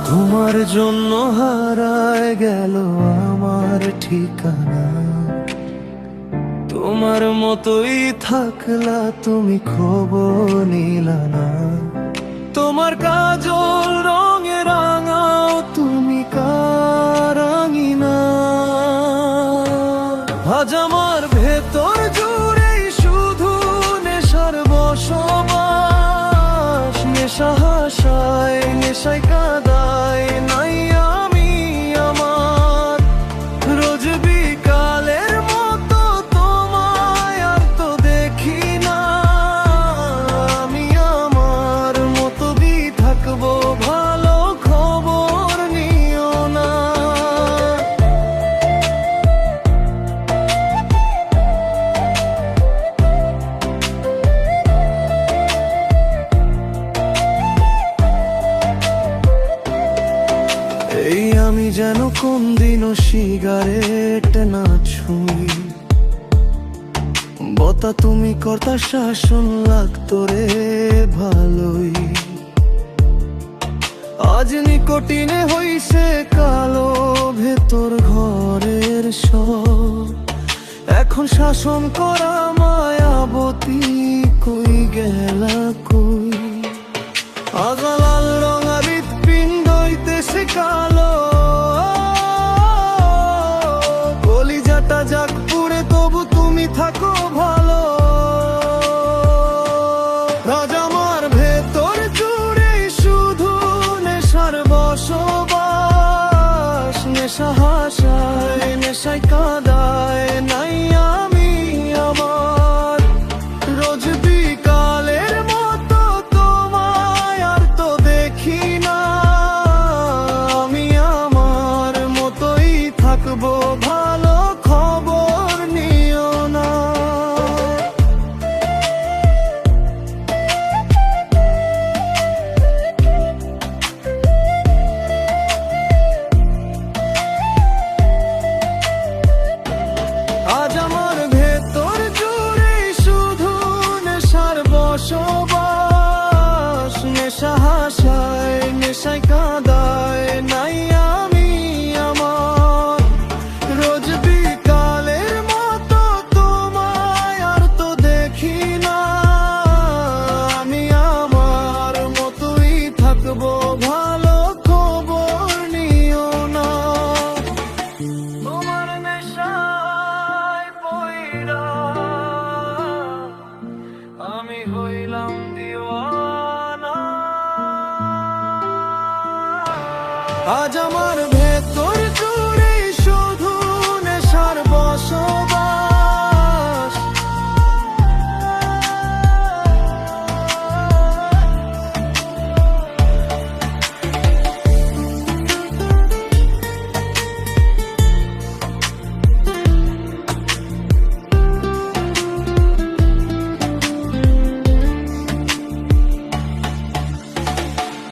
তোমার জন্য হারায় গেল আমার ঠিকানা, তোমার মতোই থাকলা তুমি খবর নিলা না। তোমার কাজল রঙে রাঙাও তুমি কারাঙিনা, আজ আমার ভেতর জুড়েই শুধু নেশার বসবাস। নেশা হাসায়, নেশায় কাঁদায় নাই আমি আমার। রোজ বিকালের মতো তোমায় আর তো দেখি না, আমি আমার মতো থাকবো ভালো খবর নিও না। এই আমি যেন কোন দিনও সিগারেট না ছুঁই, বতা তুমি কর্তা শাসন লাগতো রে ভালোই। আজ নিকটিনে হইছে কালো ভেতর ঘরের সব, এখন শাসন করা মায়াবতী কই গেলা কই। আগালাল রঙা হৃৎপিণ্ড হইতেছে কালো, কলিজাটা যাক পুড়ে তবু তুমি থাকো ভালো। রাজ আমার ভেতর জুড়ে শুধু নেশার বসবাস। নেশা হাসায়, নেশায় কাঁদায় নাই আমি আমার। রোজ বিকালের মতো তোমায় আর তো দেখি না, আমি আমার মতোই থাকবো ভালো খবর নিও না। আজ আমার ভেতর জুড়ে শুধু নেশার বসবাস। নেশা হাসায়, নেশায় কাঁদায় নাই আমি আমার। রোজ বিকালের মতো তোমায় আর তো দেখি না, আমি আমার মতোই থাকবো ভালো খবর নিও না। তোমার নেশায় পইড়া আমি হইলাম দিওয়ানা। আজ আমার